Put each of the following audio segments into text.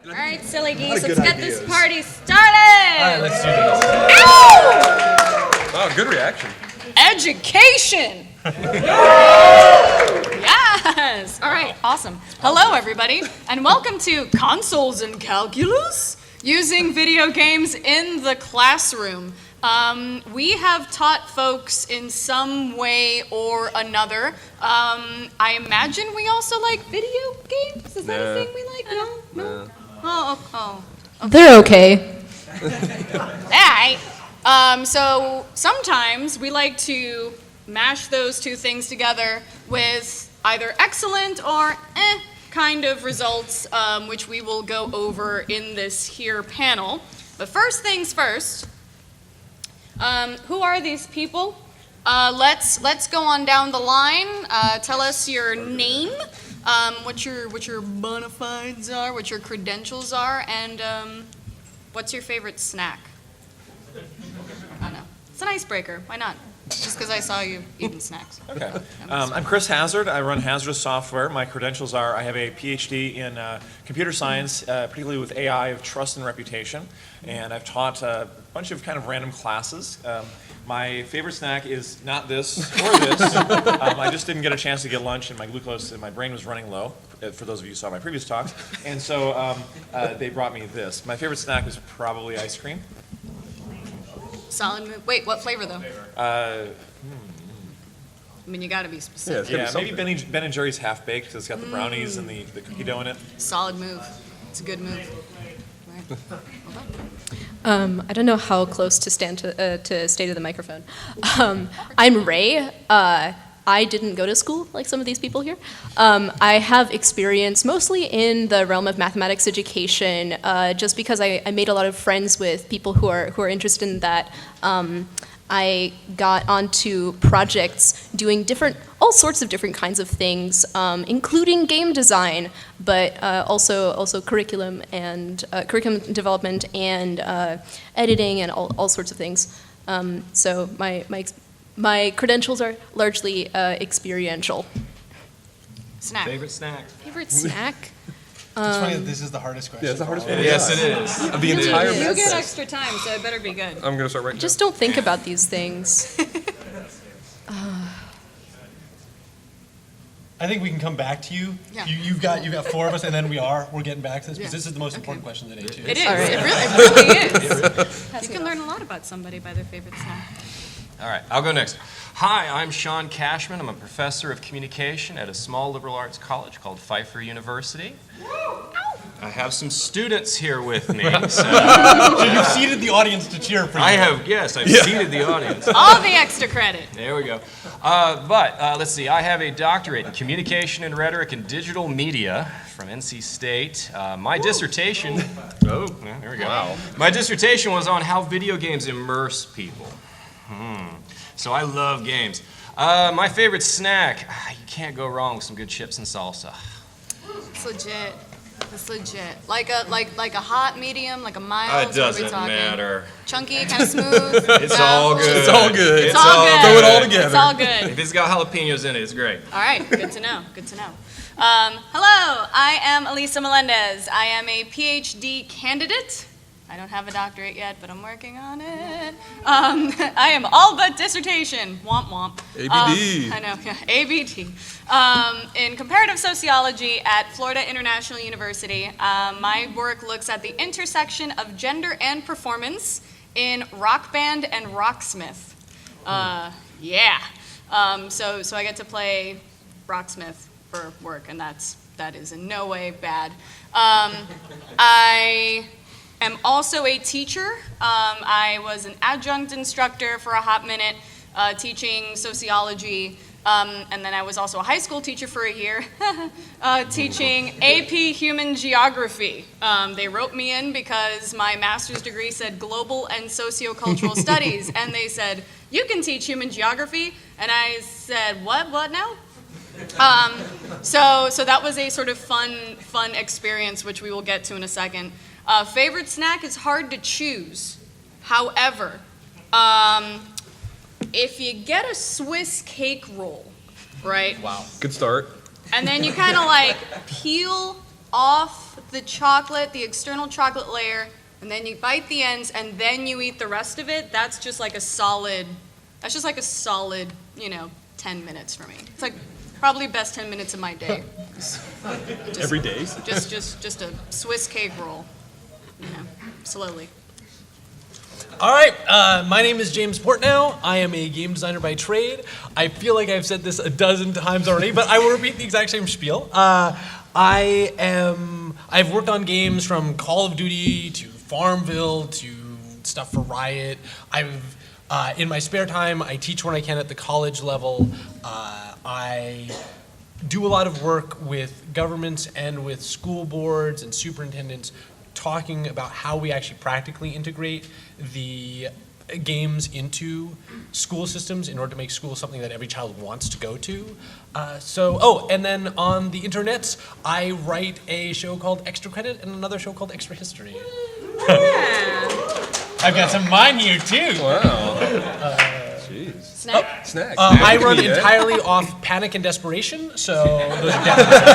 All right, silly geese, let's good get ideas. this party started! All right, let's do this. Ow! Oh, good reaction. Education! Yes! All right, awesome. Hello, everybody, and welcome to Consoles and Calculus, using video games in the classroom. We have taught folks in some way or another. I imagine we also like video games? Is that a thing we like? No? Oh. They're okay. Alright. So sometimes we like to mash those two things together with either excellent or kind of results, which we will go over in this here panel. But first things first, who are these people? Let's go on down the line. Tell us your name, what your bona fides are, what your credentials are, and what's your favorite snack? I don't know. It's an icebreaker. Why not? Just because I saw you eating snacks. Okay. I'm Chris Hazard. I run Hazardous Software. My credentials are I have a PhD in computer science, particularly with AI of trust and reputation. And I've taught a bunch of kind of random classes. My favorite snack is not this or this. I just didn't get a chance to get lunch, and my glucose in my brain was running low, for those of you who saw my previous talks. And so they brought me this. My favorite snack is probably ice cream. Solid move. Wait, what flavor though? I mean, you got to be specific. Yeah, maybe Ben and Jerry's half baked because it's got the brownies and the cookie dough in it. Solid move. It's a good move. Right. Well done. I don't know how close to stand to stay to the microphone. I'm Ray. I didn't go to school like some of these people here. I have experience mostly in the realm of mathematics education, just because I made a lot of friends with people who are interested in that. I got onto projects doing all sorts of different kinds of things, including game design, but also curriculum development and editing and all sorts of things. So my credentials are largely experiential. Snack. Favorite snack? Favorite snack? It's funny that this is the hardest question. Yeah, it's the hardest one. Yes, it is. The entire You get extra time, so it better be good. I'm going to start right now. Just don't think about these things. I think we can come back to you. Yeah. You've got four of us, and then we're getting back to this, because Yeah. this is the most important question today, too. It is. All right. It really is. You can learn a lot about somebody by their favorite snack. All right, I'll go next. Hi, I'm Sean Cashman. I'm a professor of communication at a small liberal arts college called Pfeiffer University. I have some students here with me. So You've seated the audience to cheer for you. I've seated the audience. All the extra credit. There we go. But let's see, I have a doctorate in communication and rhetoric and digital media from NC State. My dissertation, there we go. Wow. My dissertation was on how video games immerse people. So I love games. My favorite snack, you can't go wrong with some good chips and salsa. It's legit. It's legit. Like a hot, medium, like a mild. It doesn't matter. Chunky, kind of smooth. It's all good. It's all good. It's all good. Throw it all together. It's all good. If it's got jalapenos in it, it's great. All right, good to know. Good to know. Hello, I am Elisa Melendez. I am a PhD candidate. I don't have a doctorate yet, but I'm working on it. I am all but dissertation. Womp womp. ABD. I know, yeah, ABD. In comparative sociology at Florida International University. My work looks at the intersection of gender and performance in rock band and rocksmith. Yeah. So I get to play rocksmith for work, and that is in no way bad. I am also a teacher. I was an adjunct instructor for a hot minute, teaching sociology, and then I was also a high school teacher for a year, teaching AP Human Geography. They wrote me in because my master's degree said Global and Sociocultural Studies, and they said, you can teach human geography, and I said, what now? So that was a sort of fun experience, which we will get to in a second. Favorite snack is hard to choose. However, if you get a Swiss cake roll, right? Wow. Good start. And then you kind of like peel off the chocolate, the external chocolate layer, and then you bite the ends, and then you eat the rest of it, that's just like a solid, 10 minutes for me. It's like probably best 10 minutes of my day. Every day? Just a Swiss cake roll, slowly. All right, my name is James Portnow. I am a game designer by trade. I feel like I've said this a dozen times already, but I will repeat the exact same spiel. I've worked on games from Call of Duty to Farmville to stuff for Riot. In my spare time, I teach when I can at the college level. I do a lot of work with governments and with school boards and superintendents talking about how we actually practically integrate the games into school systems in order to make school something that every child wants to go to. And then on the internets, I write a show called Extra Credit and another show called Extra History. I've got some of mine here too. Wow. Jeez. Snack? Snack. I run Snack. entirely off panic and desperation, so those are definitely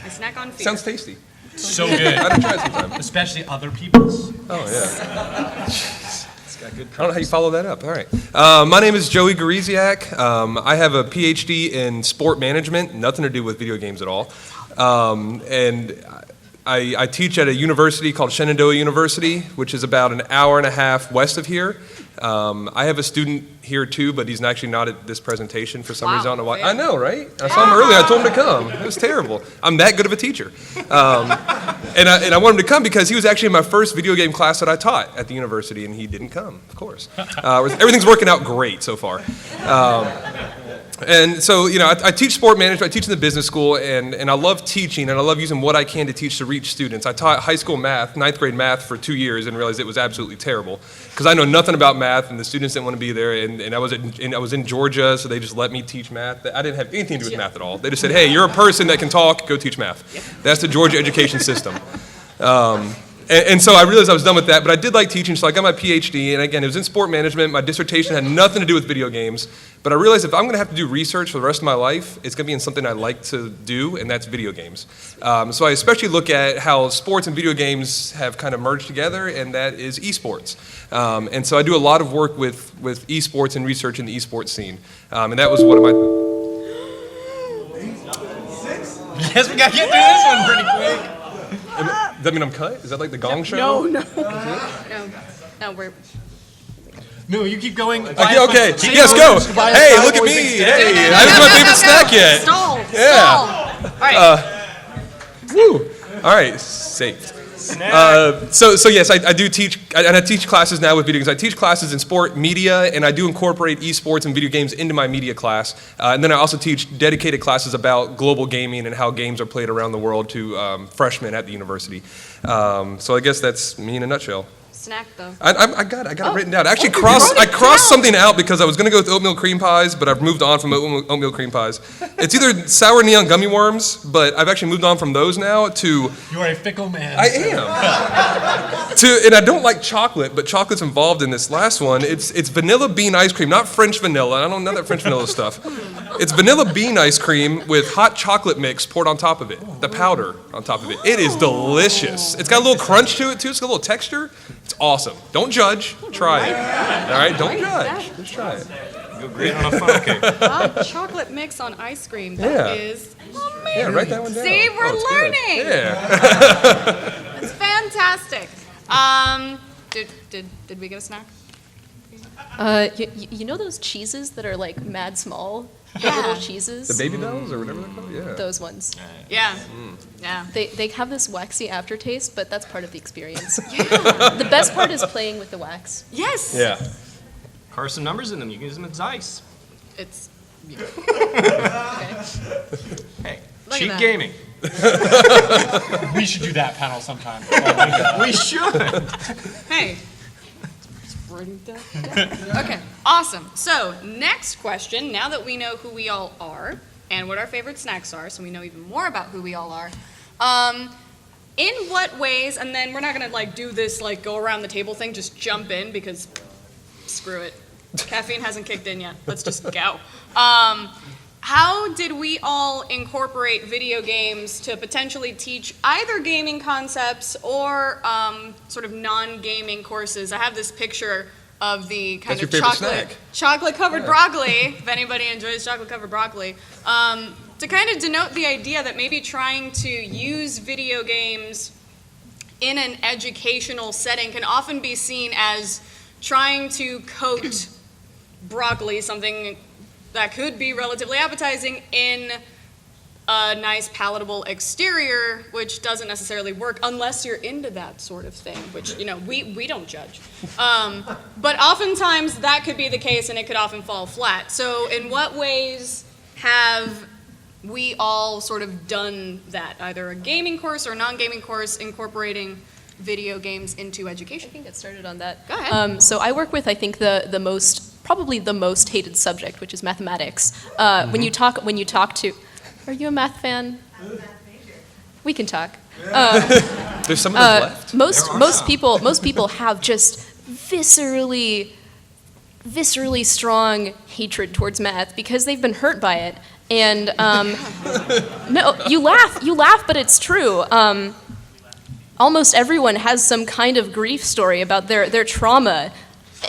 I snack on fear. Sounds tasty. so good, I'd try it sometime. especially other people's. Oh, yeah. I don't know how you follow that up. All right. My name is Joey Gariziak. I have a PhD in sport management, nothing to do with video games at all. And I teach at a university called Shenandoah University, which is about an hour and a half west of here. I have a student here too, but he's actually not at this presentation for some Wow, reason. I don't know why. fair. I know, right? I saw him earlier. I told him to come. It was terrible. I'm that good of a teacher. And I wanted him to come because he was actually in my first video game class that I taught at the university, and he didn't come, of course. Everything's working out great so far. And so, I teach sport management, I teach in the business school, and I love teaching, and I love using what I can to teach to reach students. I taught high school math, 9th grade math for 2 years and realized it was absolutely terrible because I know nothing about math, and the students didn't want to be there, and I was in Georgia, so they just let me teach math. I didn't have anything to do with math at all. They just said, hey, you're a person that can talk, go teach math. That's the Georgia education system. And so I realized I was done with that, but I did like teaching, so I got my PhD, and again, it was in sport management. My dissertation had nothing to do with video games, but I realized if I'm going to have to do research for the rest of my life, it's going to be in something I like to do, and that's video games. So I especially look at how sports and video games have kind of merged together, and that is esports. And so I do a lot of work with esports and research in the esports scene, and that was one of my... Guess we gotta get through this one pretty quick. Does that mean I'm cut? Is that like the Gong Show? No, we're. No, you keep going. Okay, yes, go. Hey, look at me. Hey, I didn't do my favorite snack yet. Stall. Yeah. All right. Woo. All right, saved. So yes, I do teach, and I teach classes now with video games. I teach classes in sport media, and I do incorporate esports and video games into my media class. And then I also teach dedicated classes about global gaming and how games are played around the world to freshmen at the university. So I guess that's me in a nutshell. Snack though. I got it written down. I actually crossed something out because I was going to go with oatmeal cream pies, but I've moved on from oatmeal cream pies. It's either sour neon gummy worms, but I've actually moved on from those now to... You are a fickle man. I am. And I don't like chocolate, but chocolate's involved in this last one. It's vanilla bean ice cream, not French vanilla. I don't know that French vanilla stuff. It's vanilla bean ice cream with hot chocolate mix poured on top of it, the powder on top of it. It is delicious. It's got a little crunch to it too. It's got a little texture. It's awesome. Don't judge. Try it. All right, don't judge. Just try it. Go great on a funnel cake. Hot chocolate mix on ice cream. That is amazing. Yeah, write that one down. See, we're it's good. learning. Yeah. It's fantastic. Did we get a snack? You know those cheeses that are like mad small? The little cheeses? The Baby Bells or whatever they're called? Yeah. Those ones. Yeah. Yeah. They have this waxy aftertaste, but that's part of the experience. The best part is playing with the wax. Yes. Yeah. Carve some numbers in them. You can use them as dice. It's. Hey, Look cheap at that. gaming. We should do that panel sometime. We should. Hey. Okay, awesome. So, next question, now that we know who we all are and what our favorite snacks are, so we know even more about who we all are, in what ways, and then we're not gonna like do this like go around the table thing, just jump in because screw it. Caffeine hasn't kicked in yet. Let's just go. how did we all incorporate video games to potentially teach either gaming concepts or sort of non-gaming courses? I have this picture of the kind That's of your favorite snack. chocolate-covered broccoli, if anybody enjoys chocolate-covered broccoli, to kind of denote the idea that maybe trying to use video games in an educational setting can often be seen as trying to coat broccoli, something that could be relatively appetizing, in a nice palatable exterior, which doesn't necessarily work unless you're into that sort of thing, which, you know, we don't judge. But oftentimes that could be the case and it could often fall flat. So in what ways have we all sort of done that, either a gaming course or a non-gaming course incorporating video games into education? I can get started on that. Go ahead. So I work with, I think, probably the most hated subject, which is mathematics. When you talk to, are you a math fan? We can talk. There's some of those left. Most people have just viscerally strong hatred towards math because they've been hurt by it. And no, you laugh, but it's true. Almost everyone has some kind of grief story about their trauma,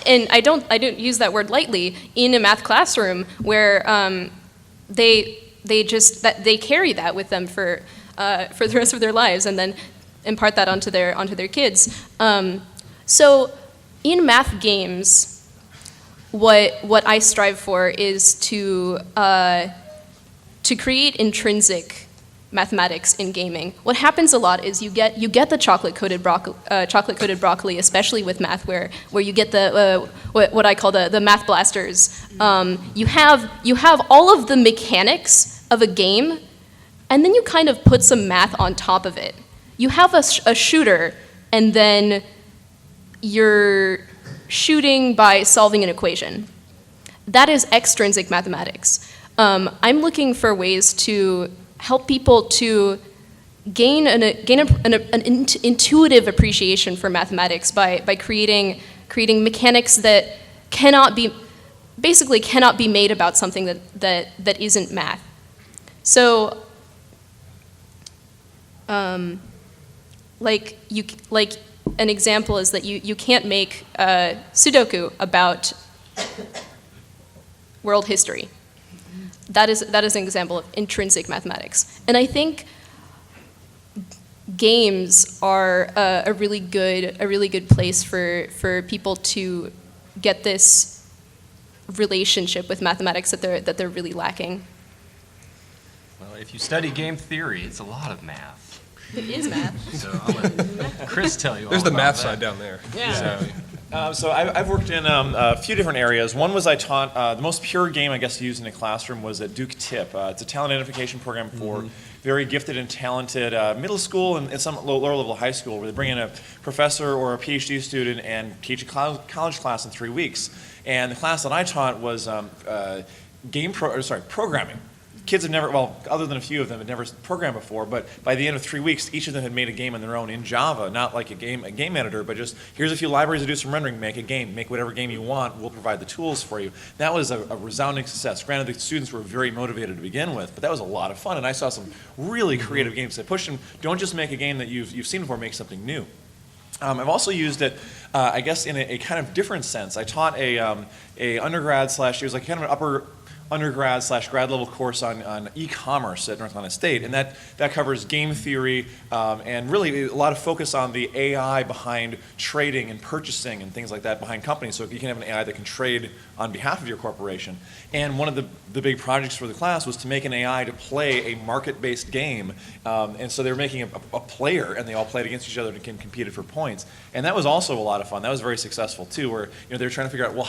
and I don't use that word lightly, in a math classroom where they carry that with them for the rest of their lives, and then impart that onto their kids. So in math games, what I strive for is to create intrinsic mathematics in gaming. What happens a lot is you get the chocolate-coated broccoli, especially with math, where you get the what I call the math blasters. You have all of the mechanics of a game, and then you kind of put some math on top of it. You have a shooter, and then you're shooting by solving an equation. That is extrinsic mathematics. I'm looking for ways to help people to gain an intuitive appreciation for mathematics by creating mechanics that cannot be made about something that isn't math. So, like an example is that you can't make Sudoku about world history. That is an example of intrinsic mathematics. And I think games are a really good place for people to get this relationship with mathematics that they're really lacking. Well, if you study game theory, it's a lot of math. It is math. So I'll let Chris tell you all There's the about math that. side down there. Yeah. So I've worked in a few different areas. One was I taught, the most pure game I guess to use in a classroom was at Duke Tip. It's a talent identification program for very gifted and talented middle school and some lower level high school, where they bring in a professor or a PhD student and teach a college class in 3 weeks. And the class that I taught was programming. Kids had never, well, other than a few of them, had never programmed before, but by the end of 3 weeks, each of them had made a game on their own in Java, not like a game editor, but just, here's a few libraries to do some rendering, make a game, make whatever game you want, we'll provide the tools for you. That was a resounding success. Granted, the students were very motivated to begin with, but that was a lot of fun, and I saw some really creative games that pushed them, don't just make a game that you've seen before, make something new. I've also used it, I guess, in a kind of different sense. I taught a undergrad / it was like kind of an upper undergrad / grad level course on e-commerce at North Carolina State, and that covers game theory and really a lot of focus on the AI behind trading and purchasing and things like that behind companies, so you can have an AI that can trade on behalf of your corporation. And one of the big projects for the class was to make an AI to play a market-based game, and so they were making a player, and they all played against each other and competed for points. And that was also a lot of fun. That was very successful too, where they were trying to figure out, well,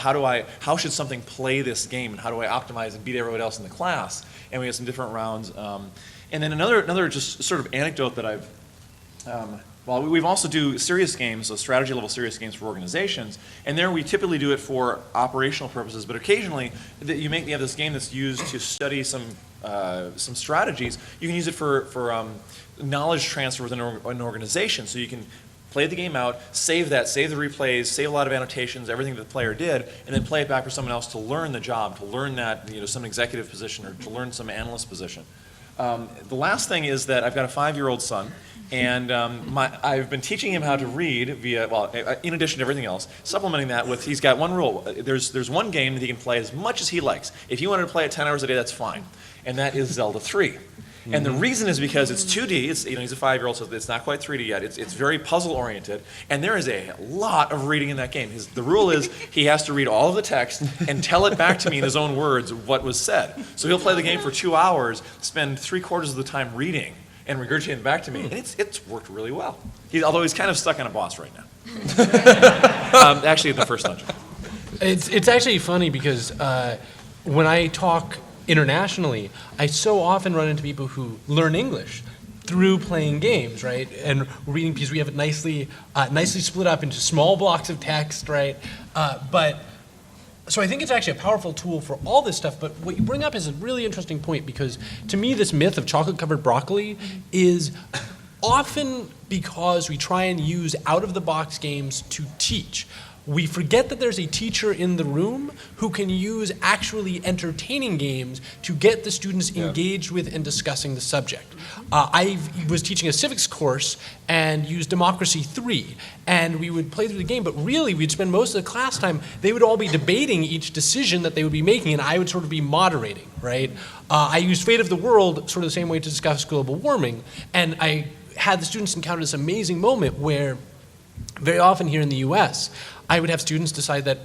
how should something play this game, and how do I optimize and beat everyone else in the class? And we had some different rounds. And then another just sort of anecdote that I've, well, we've also do serious games, so strategy level serious games for organizations, and there we typically do it for operational purposes, but occasionally you have this game that's used to study some strategies. You can use it for knowledge transfer within an organization, so you can play the game out, save the replays, save a lot of annotations, everything that the player did, and then play it back for someone else to learn the job, to learn that, some executive position or to learn some analyst position. The last thing is that I've got a 5-year-old son, and I've been teaching him how to read in addition to everything else, supplementing that with, he's got one rule. There's one game that he can play as much as he likes. If you want to play it 10 hours a day, that's fine. And that is Zelda 3. And the reason is because it's 2D. He's a 5-year-old, so it's not quite 3D yet. It's very puzzle-oriented, and there is a lot of reading in that game. The rule is he has to read all of the text and tell it back to me in his own words what was said. So he'll play the game for 2 hours, spend 3/4 of the time reading, and regurgitating it back to me, and it's worked really well. Although he's kind of stuck on a boss right now. Actually, in the first dungeon. It's actually funny because when I talk internationally, I so often run into people who learn English through playing games, right? And reading, because we have it nicely split up into small blocks of text, right? So I think it's actually a powerful tool for all this stuff, but what you bring up is a really interesting point, because to me this myth of chocolate-covered broccoli is often because we try and use out-of-the-box games to teach. We forget that there's a teacher in the room who can use actually entertaining games to get the students engaged with and discussing the subject. I was teaching a civics course and used Democracy 3, and we would play through the game, but really we'd spend most of the class time, they would all be debating each decision that they would be making, and I would sort of be moderating, right? I used Fate of the World sort of the same way to discuss global warming, and I had the students encounter this amazing moment where very often here in the US, I would have students decide that,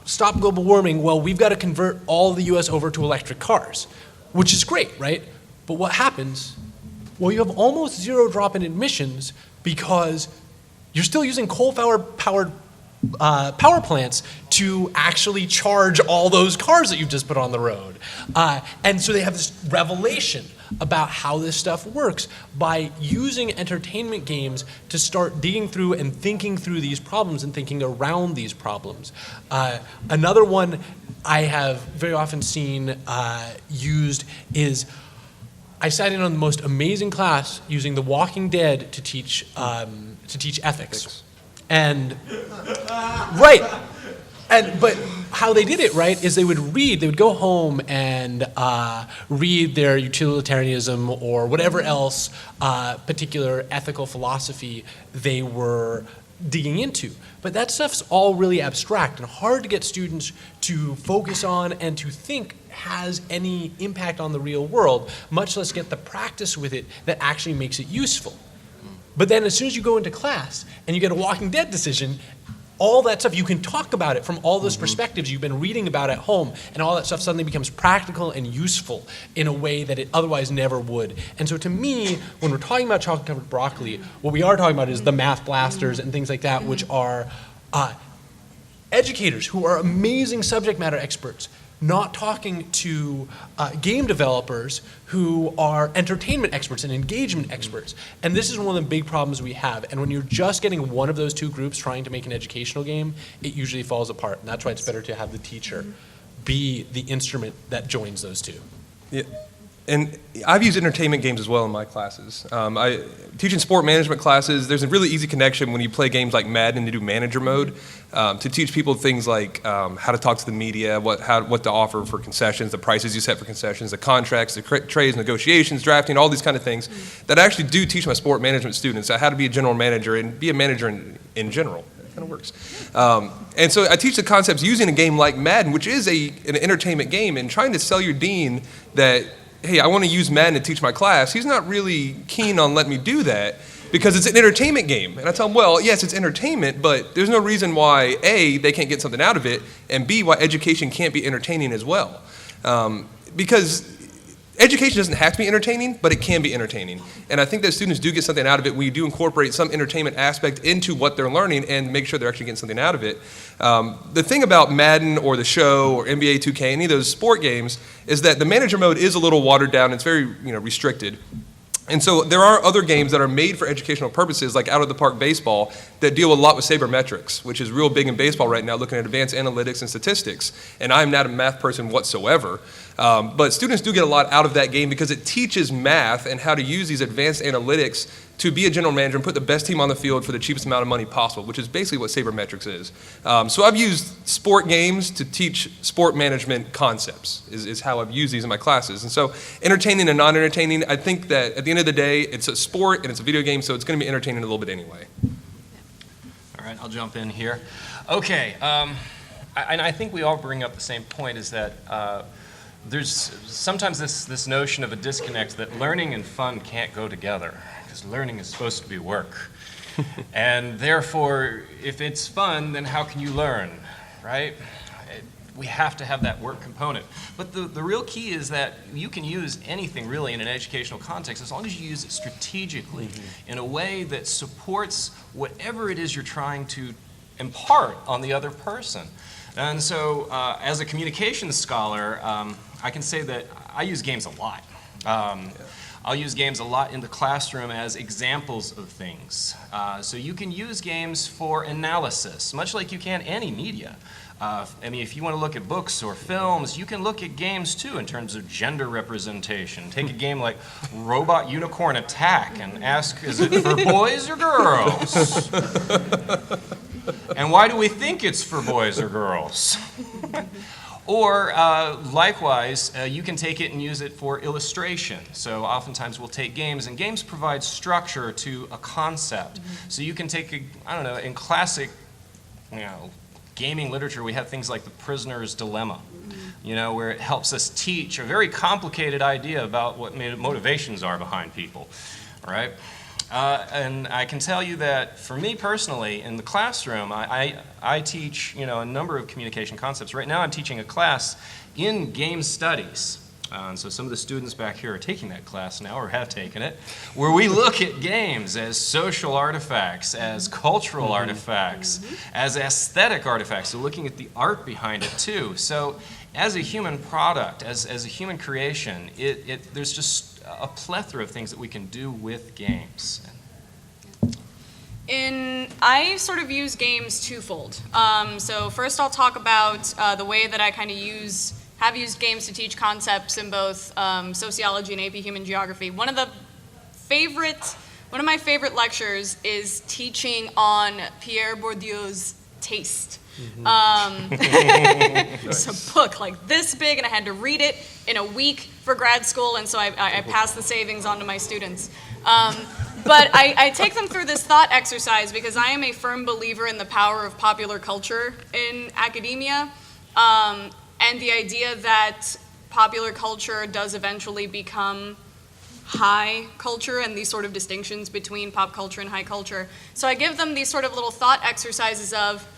stop global warming, well, we've got to convert all the US over to electric cars, which is great, right? But what happens? Well, you have almost zero drop in admissions because you're still using coal-powered power plants to actually charge all those cars that you've just put on the road. And so they have this revelation about how this stuff works by using entertainment games to start digging through and thinking through these problems and thinking around these problems. Another one I have very often seen used is I sat in on the most amazing class using The Walking Dead to teach ethics. And but how they did it, right, is they would go home and read their utilitarianism or whatever else particular ethical philosophy they were digging into. But that stuff's all really abstract and hard to get students to focus on and to think has any impact on the real world, much less get the practice with it that actually makes it useful. But then as soon as you go into class and you get a Walking Dead decision, all that stuff, you can talk about it from all those perspectives you've been reading about at home, and all that stuff suddenly becomes practical and useful in a way that it otherwise never would. And so to me, when we're talking about chocolate-covered broccoli, what we are talking about is the math blasters and things like that, which are educators who are amazing subject matter experts, not talking to game developers who are entertainment experts and engagement experts. And this is one of the big problems we have. And when you're just getting one of those two groups trying to make an educational game, it usually falls apart. And that's why it's better to have the teacher be the instrument that joins those two. Yeah. And I've used entertainment games as well in my classes. I teach in sport management classes. There's a really easy connection when you play games like Madden and you do manager mode to teach people things like how to talk to the media, what to offer for concessions, the prices you set for concessions, the contracts, the trades, negotiations, drafting, all these kind of things that I actually do teach my sport management students how to be a general manager and be a manager in general. It kind of works. And so I teach the concepts using a game like Madden, which is an entertainment game, and trying to sell your dean that, hey, I want to use Madden to teach my class. He's not really keen on letting me do that because it's an entertainment game. And I tell him, well, yes, it's entertainment, but there's no reason why, A, they can't get something out of it, and B, why education can't be entertaining as well. Because education doesn't have to be entertaining, but it can be entertaining. And I think that students do get something out of it when you do incorporate some entertainment aspect into what they're learning and make sure they're actually getting something out of it. The thing about Madden or the show or NBA 2K, any of those sport games, is that the manager mode is a little watered down. It's very restricted. And so there are other games that are made for educational purposes, like Out of the Park Baseball, that deal a lot with sabermetrics, which is real big in baseball right now, looking at advanced analytics and statistics. And I'm not a math person whatsoever. But students do get a lot out of that game because it teaches math and how to use these advanced analytics to be a general manager and put the best team on the field for the cheapest amount of money possible, which is basically what sabermetrics is. So I've used sport games to teach sport management concepts, is how I've used these in my classes. And so entertaining and non-entertaining, I think that at the end of the day, it's a sport and it's a video game, so it's going to be entertaining a little bit anyway. All right, I'll jump in here. Okay, and I think we all bring up the same point, is that there's sometimes this notion of a disconnect that learning and fun can't go together, because learning is supposed to be work. And therefore, if it's fun, then how can you learn, right? We have to have that work component. But the real key is that you can use anything really in an educational context as long as you use it strategically in a way that supports whatever it is you're trying to impart on the other person. And so as a communications scholar, I can say that I use games a lot. I'll use games a lot in the classroom as examples of things. So you can use games for analysis, much like you can any media. I mean, if you want to look at books or films, you can look at games too in terms of gender representation. Take a game like Robot Unicorn Attack and ask, is it for boys or girls? And why do we think it's for boys or girls? Or likewise, you can take it and use it for illustration. So oftentimes we'll take games, and games provide structure to a concept. So you can take, in classic, gaming literature, we have things like the prisoner's dilemma, where it helps us teach a very complicated idea about what motivations are behind people, right? And I can tell you that for me personally, in the classroom, I teach a number of communication concepts. Right now I'm teaching a class in game studies. And so some of the students back here are taking that class now, or have taken it, where we look at games as social artifacts, as cultural artifacts, as aesthetic artifacts, so looking at the art behind it too. So as a human product, as a human creation, there's just a plethora of things that we can do with games. I sort of use games twofold. So first I'll talk about the way that I kind of have used games to teach concepts in both sociology and AP Human Geography. One of my favorite lectures is teaching on Pierre Bourdieu's Taste. It's a book like this big, and I had to read it in a week for grad school, and so I passed the savings on to my students. But I take them through this thought exercise because I am a firm believer in the power of popular culture in academia. And the idea that popular culture does eventually become high culture, and these sort of distinctions between pop culture and high culture. So I give them these sort of little thought exercises of,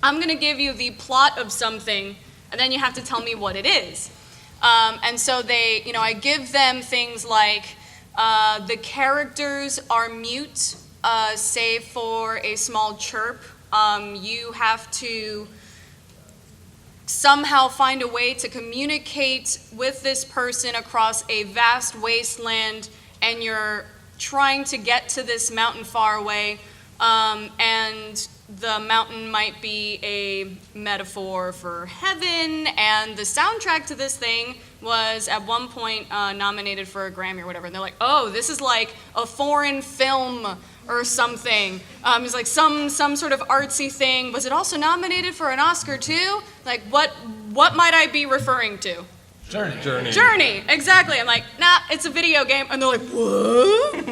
I'm going to give you the plot of something, and then you have to tell me what it is. And so I give them things like, the characters are mute, save for a small chirp. You have to somehow find a way to communicate with this person across a vast wasteland, and you're trying to get to this mountain far away, and the mountain might be a metaphor for heaven, and the soundtrack to this thing was at one point nominated for a Grammy or whatever, and they're like, oh, this is like a foreign film or something. It's like some sort of artsy thing. Was it also nominated for an Oscar too? Like, what might I be referring to? Journey, exactly. I'm like, nah, it's a video game. And they're like, what?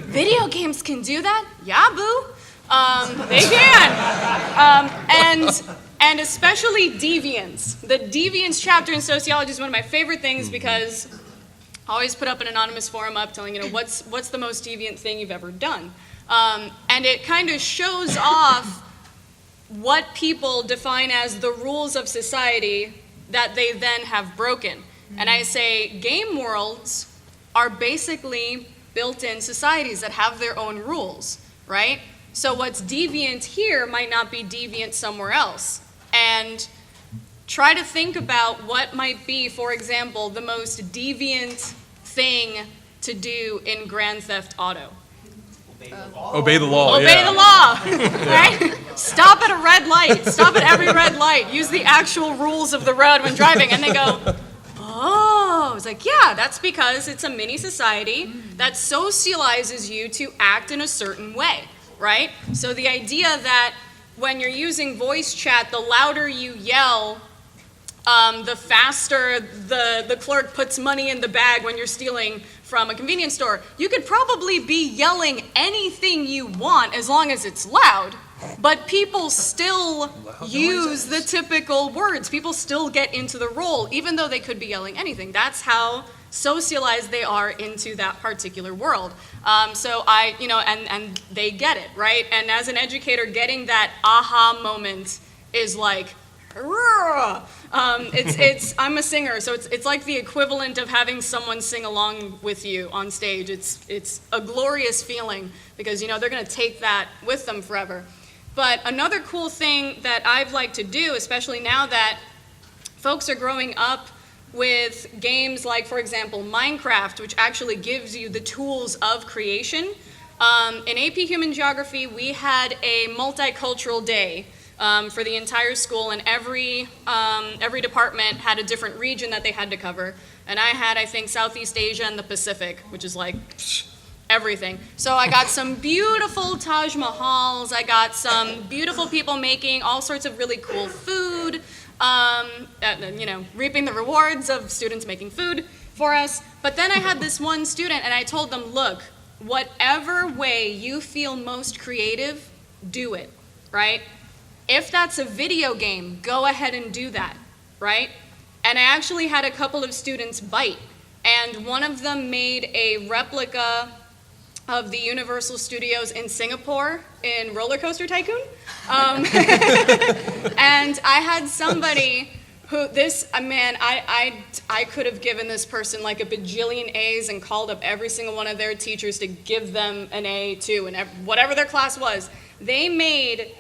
Video games can do that? Yeah, boo. They can. And especially deviance. The deviance chapter in sociology is one of my favorite things because I always put up an anonymous forum up telling, what's the most deviant thing you've ever done? And it kind of shows off what people define as the rules of society that they then have broken. And I say game worlds are basically built-in societies that have their own rules, right? So what's deviant here might not be deviant somewhere else. And try to think about what might be, for example, the most deviant thing to do in Grand Theft Auto. Obey the law. Obey the law, right? Stop at a red light. Stop at every red light. Use the actual rules of the road when driving. And they go, oh, was like, yeah, that's because it's a mini society that socializes you to act in a certain way, right? So the idea that when you're using voice chat, the louder you yell, the faster the clerk puts money in the bag when you're stealing from a convenience store. You could probably be yelling anything you want as long as it's loud, but people still use the typical words. People still get into the role, even though they could be yelling anything. That's how socialized they are into that particular world. So and they get it, right? And as an educator, getting that aha moment is like, I'm a singer, so it's like the equivalent of having someone sing along with you on stage. It's a glorious feeling because they're going to take that with them forever. But another cool thing that I've liked to do, especially now that folks are growing up with games like, for example, Minecraft, which actually gives you the tools of creation. In AP Human Geography, we had a multicultural day for the entire school, and every department had a different region that they had to cover. And I had, I think, Southeast Asia and the Pacific, which is like everything. So I got some beautiful Taj Mahals. I got some beautiful people making all sorts of really cool food. Reaping the rewards of students making food for us. But then I had this one student, and I told them, look, whatever way you feel most creative, do it, right? If that's a video game, go ahead and do that, right? And I actually had a couple of students bite, and one of them made a replica of the Universal Studios in Singapore in Roller Coaster Tycoon. And I had somebody who, I could have given this person like a bajillion A's and called up every single one of their teachers to give them an A too, and whatever their class was. They made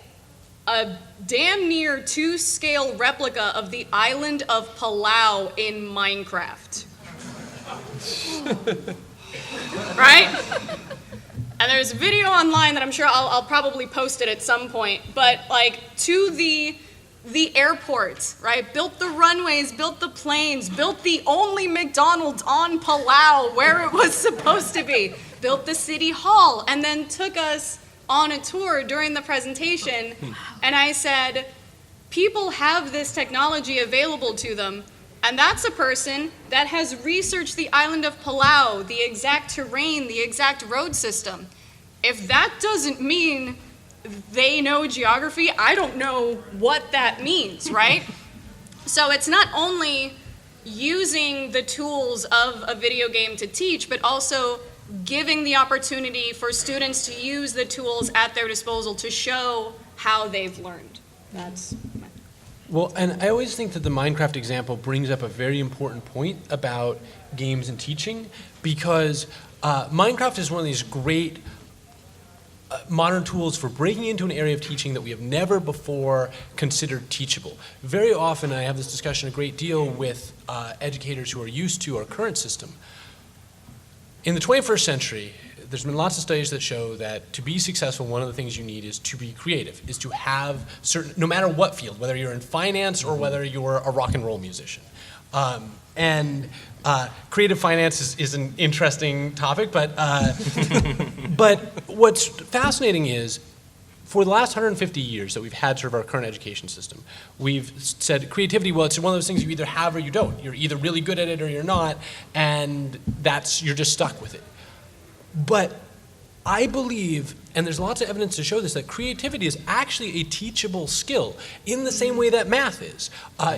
a damn near 2-scale replica of the island of Palau in Minecraft. Right? And there's a video online that I'm sure I'll probably post it at some point, but like to the airports, right? Built the runways, built the planes, built the only McDonald's on Palau where it was supposed to be, built the city hall, and then took us on a tour during the presentation. And I said, people have this technology available to them, and that's a person that has researched the island of Palau, the exact terrain, the exact road system. If that doesn't mean they know geography, I don't know what that means, right? So it's not only using the tools of a video game to teach, but also giving the opportunity for students to use the tools at their disposal to show how they've learned. Well, and I always think that the Minecraft example brings up a very important point about games and teaching, because Minecraft is one of these great modern tools for breaking into an area of teaching that we have never before considered teachable. Very often, and I have this discussion a great deal with educators who are used to our current system. In the 21st century, there's been lots of studies that show that to be successful, one of the things you need is to be creative, is to have certain, no matter what field, whether you're in finance or whether you're a rock and roll musician. Creative finance is an interesting topic, but what's fascinating is, for the last 150 years that we've had sort of our current education system, we've said creativity, well, it's one of those things you either have or you don't. You're either really good at it or you're not, and you're just stuck with it. But I believe, and there's lots of evidence to show this, that creativity is actually a teachable skill in the same way that math is.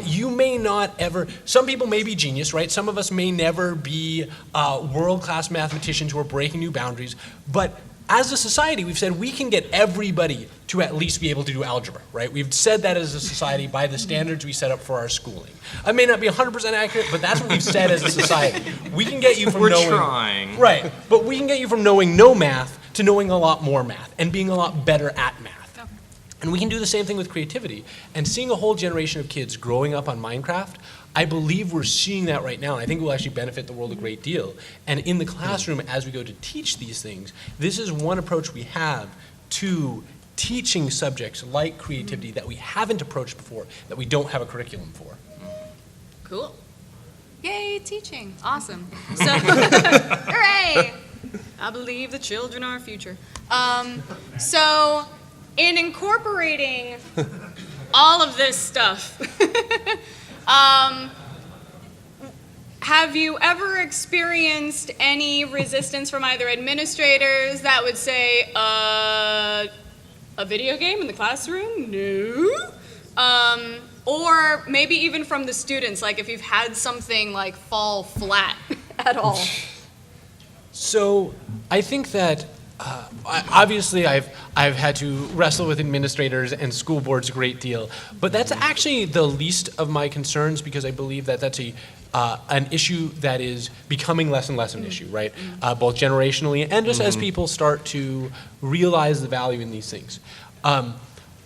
You may not ever, some people may be genius, right? Some of us may never be world-class mathematicians who are breaking new boundaries, but as a society, we've said we can get everybody to at least be able to do algebra, right? We've said that as a society by the standards we set up for our schooling. I may not be 100% accurate, but that's what we've said as a society. We can get you from knowing... We're trying. Right, but we can get you from knowing no math to knowing a lot more math and being a lot better at math. And we can do the same thing with creativity. And seeing a whole generation of kids growing up on Minecraft, I believe we're seeing that right now, and I think will actually benefit the world a great deal. And in the classroom, as we go to teach these things, this is one approach we have to teaching subjects like creativity that we haven't approached before, that we don't have a curriculum for. Cool. Yay, teaching. Awesome. So, hooray! I believe the children are our future. So, in incorporating all of this stuff, have you ever experienced any resistance from either administrators that would say, a video game in the classroom? No. Or maybe even from the students, like if you've had something like fall flat at all. So I think that obviously I've had to wrestle with administrators and school boards a great deal, but that's actually the least of my concerns because I believe that that's an issue that is becoming less and less an issue, right? Both generationally and just as people start to realize the value in these things.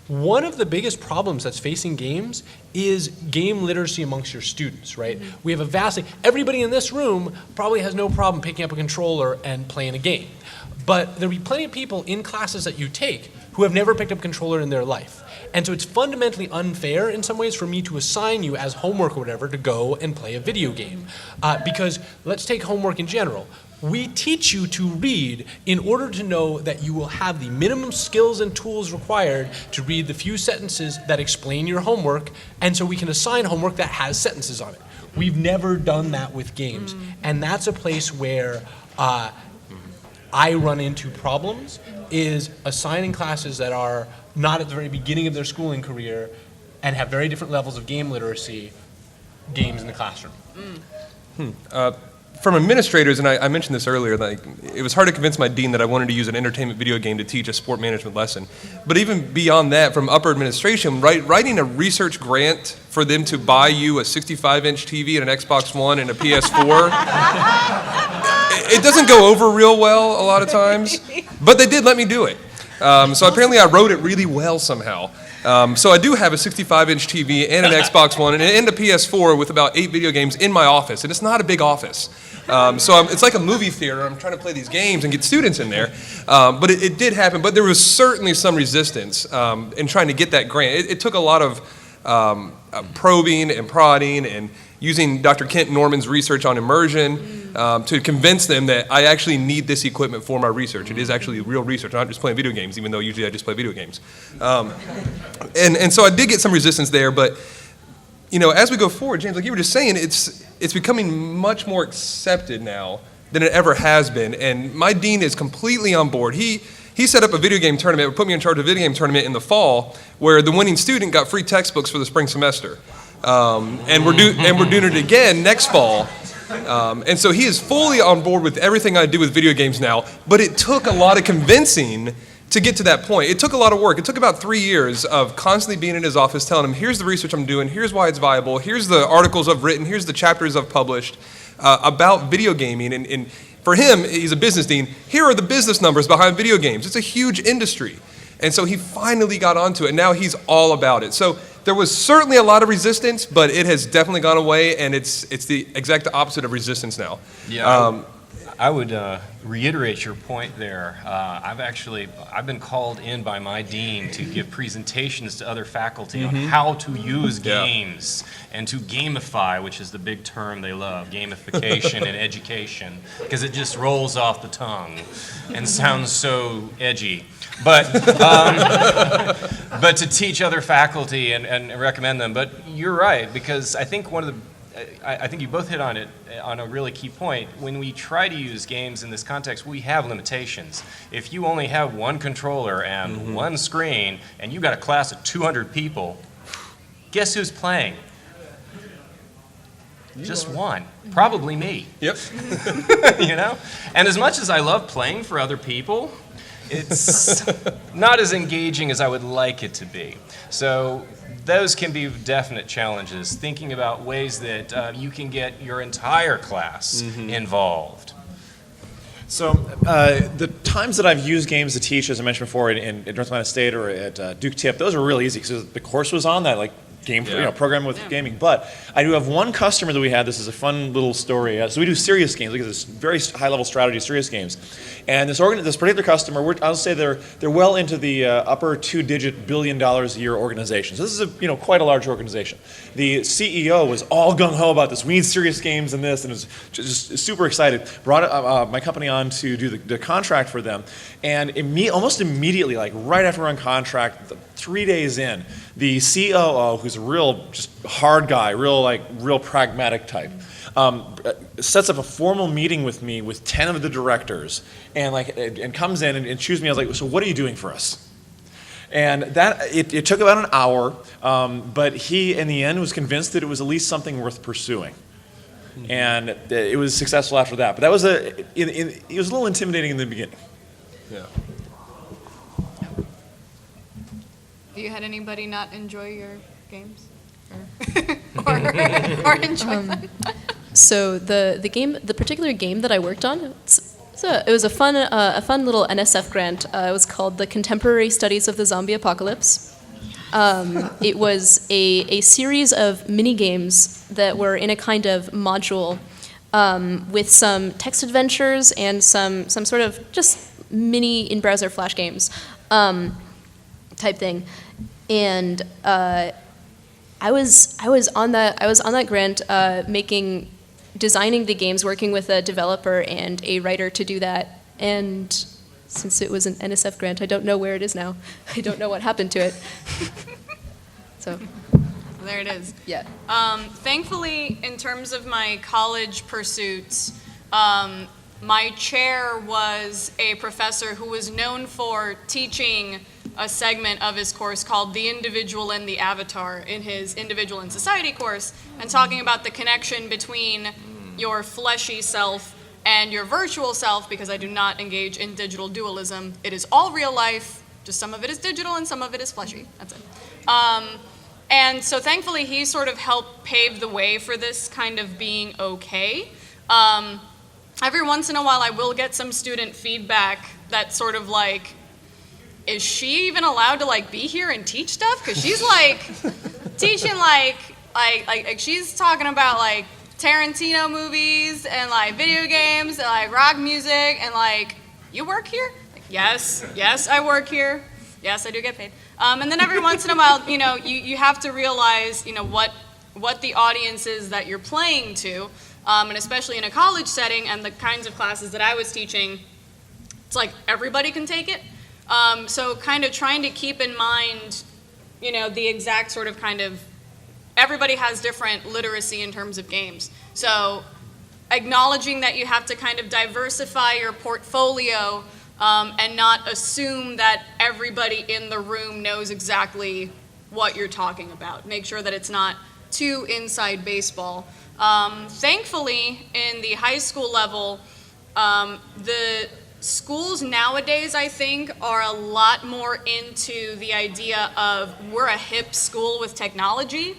One of the biggest problems that's facing games is game literacy amongst your students, right? We have a vastly, everybody in this room probably has no problem picking up a controller and playing a game. But there'll be plenty of people in classes that you take who have never picked up a controller in their life. And so it's fundamentally unfair in some ways for me to assign you as homework or whatever to go and play a video game. Because let's take homework in general. We teach you to read in order to know that you will have the minimum skills and tools required to read the few sentences that explain your homework, and so we can assign homework that has sentences on it. We've never done that with games, and that's a place where I run into problems, is assigning classes that are not at the very beginning of their schooling career and have very different levels of game literacy, games in the classroom. From administrators, and I mentioned this earlier, like it was hard to convince my dean that I wanted to use an entertainment video game to teach a sport management lesson. But even beyond that, from upper administration, writing a research grant for them to buy you a 65-inch TV and an Xbox One and a PS4, it doesn't go over real well a lot of times, but they did let me do it. So apparently I wrote it really well somehow. So I do have a 65-inch TV and an Xbox One and a PS4 with about 8 video games in my office, and it's not a big office. It's like a movie theater. I'm trying to play these games and get students in there. But it did happen, but there was certainly some resistance in trying to get that grant. It took a lot of probing and prodding and using Dr. Kent Norman's research on immersion to convince them that I actually need this equipment for my research. It is actually real research. I'm not just playing video games, even though usually I just play video games. And so I did get some resistance there, but as we go forward, James, like you were just saying, it's becoming much more accepted now than it ever has been. And my dean is completely on board. He set up a video game tournament, or put me in charge of a video game tournament in the fall, where the winning student got free textbooks for the spring semester. And we're doing it again next fall. And so he is fully on board with everything I do with video games now, but it took a lot of convincing to get to that point. It took a lot of work. It took about 3 years of constantly being in his office telling him, here's the research I'm doing, here's why it's viable, here's the articles I've written, here's the chapters I've published about video gaming. And for him, he's a business dean, here are the business numbers behind video games. It's a huge industry. And so he finally got onto it. Now he's all about it. So there was certainly a lot of resistance, but it has definitely gone away, and it's the exact opposite of resistance now. Yeah, I would reiterate your point there. I've been called in by my dean to give presentations to other faculty on how to use games and to gamify, which is the big term they love, gamification in education, because it just rolls off the tongue and sounds so edgy. But to teach other faculty and recommend them. But you're right, because I think I think you both hit on it on a really key point. When we try to use games in this context, we have limitations. If you only have one controller and one screen, and you've got a class of 200 people, guess who's playing? Just one. Probably me. Yep. And as much as I love playing for other people, it's not as engaging as I would like it to be. So those can be definite challenges, thinking about ways that you can get your entire class involved. So the times that I've used games to teach, as I mentioned before, in North Carolina State or at Duke Tip, those were really easy because the course was on that, like game, programming with gaming. But I do have one customer that we had. This is a fun little story. So we do serious games. Look at this very high-level strategy, serious games. And this particular customer, I'll say they're well into the upper two-digit $billion-a year organization. So this is quite a large organization. The CEO was all gung-ho about this. We need serious games in this, and was just super excited. Brought my company on to do the contract for them, and almost immediately, like right after we're on contract, 3 days in, the COO, who's a real just hard guy, real pragmatic type, sets up a formal meeting with me with 10 of the directors, and comes in and chews me. I was like, so what are you doing for us? And it took about an hour, but he, in the end, was convinced that it was at least something worth pursuing. And it was successful after that. But that was it was a little intimidating in the beginning. Yeah. Have you had anybody not enjoy your games? Or enjoy them? So the particular game that I worked on, it was a fun little NSF grant. It was called the Contemporary Studies of the Zombie Apocalypse. It was a series of mini games that were in a kind of module with some text adventures and some sort of just mini in-browser flash games type thing. And I was on that grant designing the games, working with a developer and a writer to do that. And since it was an NSF grant, I don't know where it is now. I don't know what happened to it. So there it is. yeah. Thankfully, in terms of my college pursuits, my chair was a professor who was known for teaching a segment of his course called The Individual and the Avatar in his Individual and Society course, and talking about the connection between your fleshy self and your virtual self, because I do not engage in digital dualism. It is all real life, just some of it is digital and some of it is fleshy. That's it. And so thankfully he sort of helped pave the way for this kind of being okay. Every once in a while I will get some student feedback that's sort of like, is she even allowed to be here and teach stuff? Because she's teaching she's talking about Tarantino movies and video games and rock music and you work here? Yes, I work here. Yes, I do get paid. And then every once in a while, you have to realize, what the audience is that you're playing to, and especially in a college setting and the kinds of classes that I was teaching, it's everybody can take it. So kind of trying to keep in mind, the exact sort of everybody has different literacy in terms of games. So acknowledging that you have to kind of diversify your portfolio and not assume that everybody in the room knows exactly what you're talking about. Make sure that it's not too inside baseball. Thankfully, in the high school level, the schools nowadays, I think, are a lot more into the idea of we're a hip school with technology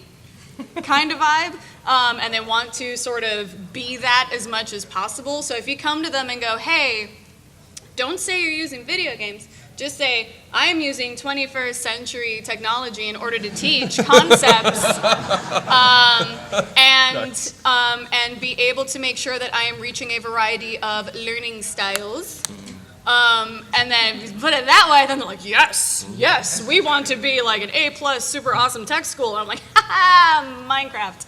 kind of vibe, and they want to sort of be that as much as possible. So if you come to them and go, hey, don't say you're using video games, just say, I am using 21st century technology in order to teach concepts and be able to make sure that I am reaching a variety of learning styles. And then if you put it that way, then they're like, yes, we want to be an A+ super awesome tech school. And I'm like, Minecraft.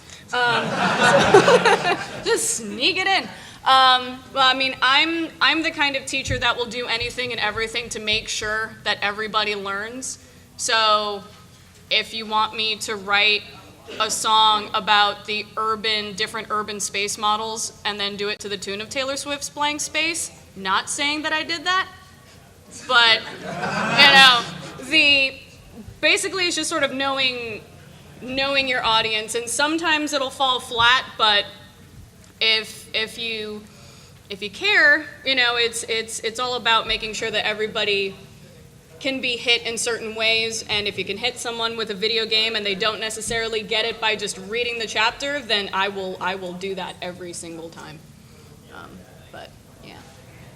Just sneak it in. Well, I mean, I'm the kind of teacher that will do anything and everything to make sure that everybody learns. So if you want me to write a song about the different urban space models and then do it to the tune of Taylor Swift's Blank Space, not saying that I did that, but, basically it's just sort of knowing your audience, and sometimes it'll fall flat, but if you care, it's all about making sure that everybody can be hit in certain ways, and if you can hit someone with a video game and they don't necessarily get it by just reading the chapter, then I will do that every single time. But yeah,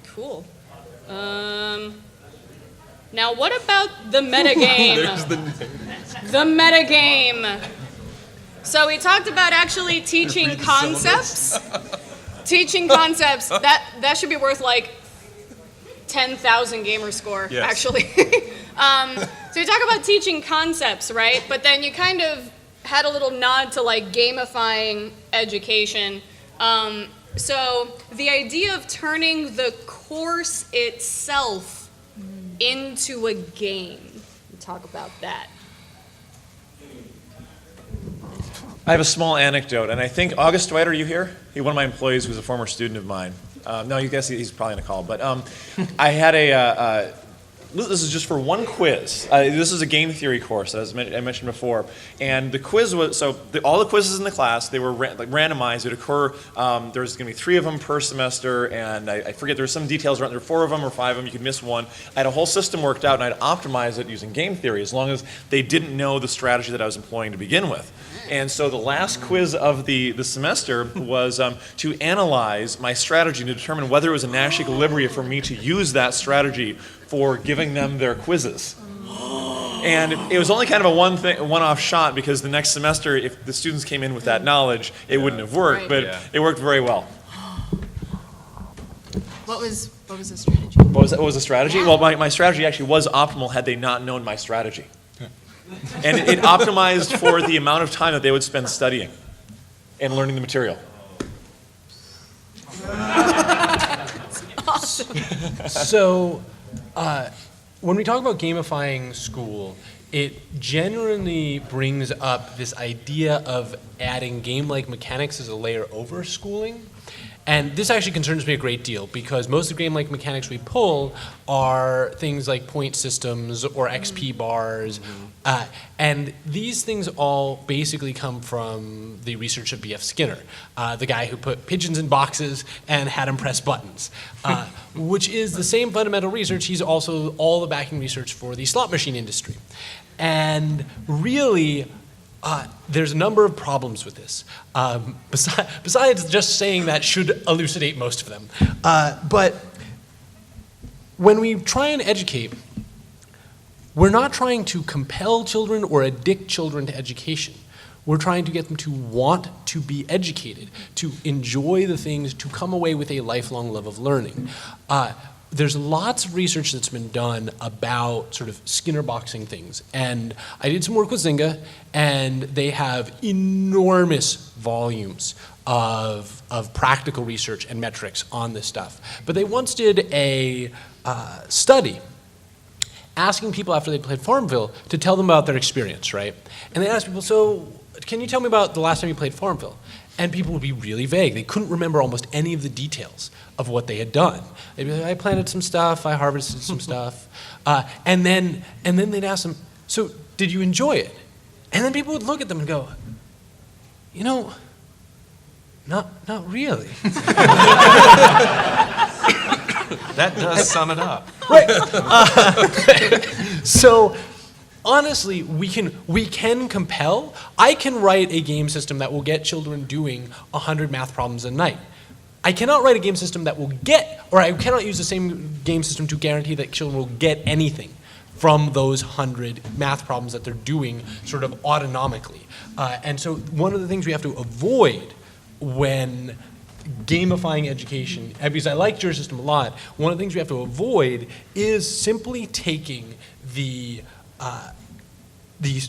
cool. Now what about the metagame? There's the name. The metagame. So we talked about actually teaching concepts. Teaching concepts, that should be worth like 10,000 gamer score, Yes. actually. So we talk about teaching concepts, right? But then you kind of had a little nod to like gamifying education. So the idea of turning the course itself into a game. Talk about that. I have a small anecdote, and I think August Dwight, are you here? He's one of my employees who's a former student of mine. No, you guess he's probably on a call. But I had this is just for one quiz. This is a game theory course, as I mentioned before. And the quiz was, all the quizzes in the class, they were randomized. It would occur, there's going to be 3 of them per semester, and I forget, there's some details around there, 4 of them or 5 of them, you could miss one. I had a whole system worked out, and I'd optimize it using game theory, as long as they didn't know the strategy that I was employing to begin with. And so the last quiz of the semester was to analyze my strategy to determine whether it was a Nash equilibrium for me to use that strategy for giving them their quizzes. And it was only kind of a one-off shot, because the next semester, if the students came in with that knowledge, it wouldn't have worked, Right. but Yeah. it worked very well. What was the strategy? What was the strategy? Well, my strategy actually was optimal had they not known my strategy. And it optimized for the amount of time that they would spend studying and learning the material. So, when we talk about gamifying school, it generally brings up this idea of adding game-like mechanics as a layer over schooling. And this actually concerns me a great deal, because most of the game-like mechanics we pull are things like point systems or XP bars. And these things all basically come from the research of B.F. Skinner, the guy who put pigeons in boxes and had them press buttons, which is the same fundamental research. He's also all the backing research for the slot machine industry. And really, there's a number of problems with this. Besides just saying that should elucidate most of them. But when we try and educate, we're not trying to compel children or addict children to education. We're trying to get them to want to be educated, to enjoy the things, to come away with a lifelong love of learning. There's lots of research that's been done about sort of Skinner boxing things. And I did some work with Zynga, and they have enormous volumes of practical research and metrics on this stuff. But they once did a study asking people after they played Farmville to tell them about their experience, right? And they asked people, so can you tell me about the last time you played Farmville? And people would be really vague. They couldn't remember almost any of the details of what they had done. They'd be like, I planted some stuff, I harvested some stuff. And then they'd ask them, so did you enjoy it? And then people would look at them and go, you know, not really. That does sum it up. So honestly, we can compel. I can write a game system that will get children doing 100 math problems a night. I cannot write a game system that will get, or I cannot use the same game system to guarantee that children will get anything from those 100 math problems that they're doing sort of autonomically. And so one of the things we have to avoid when gamifying education, because I like your system a lot, one of the things we have to avoid is simply taking the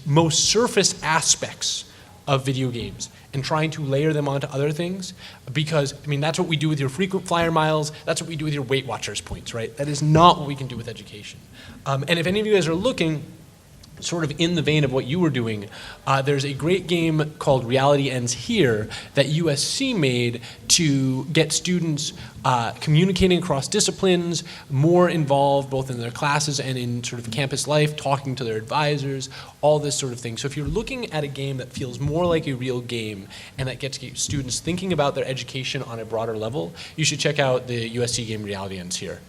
most surface aspects of video games and trying to layer them onto other things, because, I mean, that's what we do with your frequent flyer miles, that's what we do with your Weight Watchers points, right? That is not what we can do with education. And if any of you guys are looking, sort of in the vein of what you were doing, there's a great game called Reality Ends Here that USC made to get students communicating across disciplines, more involved both in their classes and in sort of campus life, talking to their advisors, all this sort of thing. So if you're looking at a game that feels more like a real game and that gets students thinking about their education on a broader level, you should check out the USC game Reality Ends Here.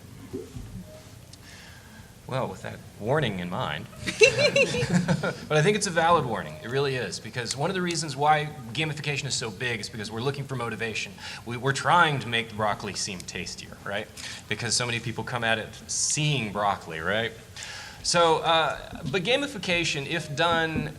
Well, with that warning in mind, but I think it's a valid warning. It really is, because one of the reasons why gamification is so big is because we're looking for motivation. We're trying to make the broccoli seem tastier, right? Because so many people come at it seeing broccoli, right? So, but gamification, if done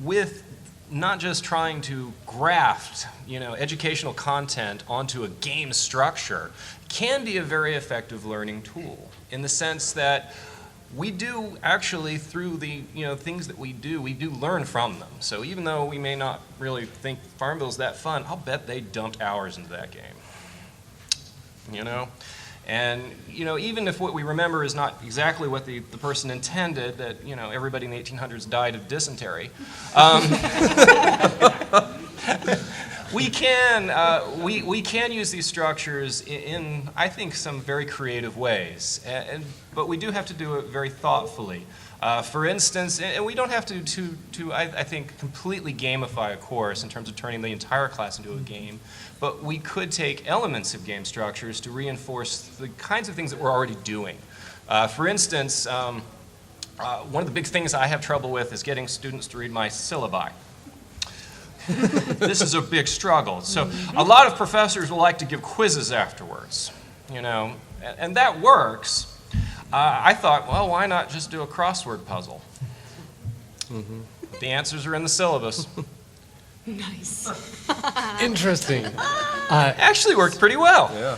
with not just trying to graft, educational content onto a game structure can be a very effective learning tool in the sense that we do actually, through the things that we do learn from them. So even though we may not really think Farmville's that fun, I'll bet they dumped hours into that game. And even if what we remember is not exactly what the person intended, that everybody in the 1800s died of dysentery, we can use these structures in I think some very creative ways, but we do have to do it very thoughtfully. For instance, and we don't have to I think completely gamify a course in terms of turning the entire class into a game, but we could take elements of game structures to reinforce the kinds of things that we're already doing. For instance, one of the big things I have trouble with is getting students to read my syllabi. This is a big struggle. So a lot of professors will like to give quizzes afterwards, and that works. I thought, well, why not just do a crossword puzzle? The answers are in the syllabus. Nice. Interesting. Actually worked pretty well. Yeah.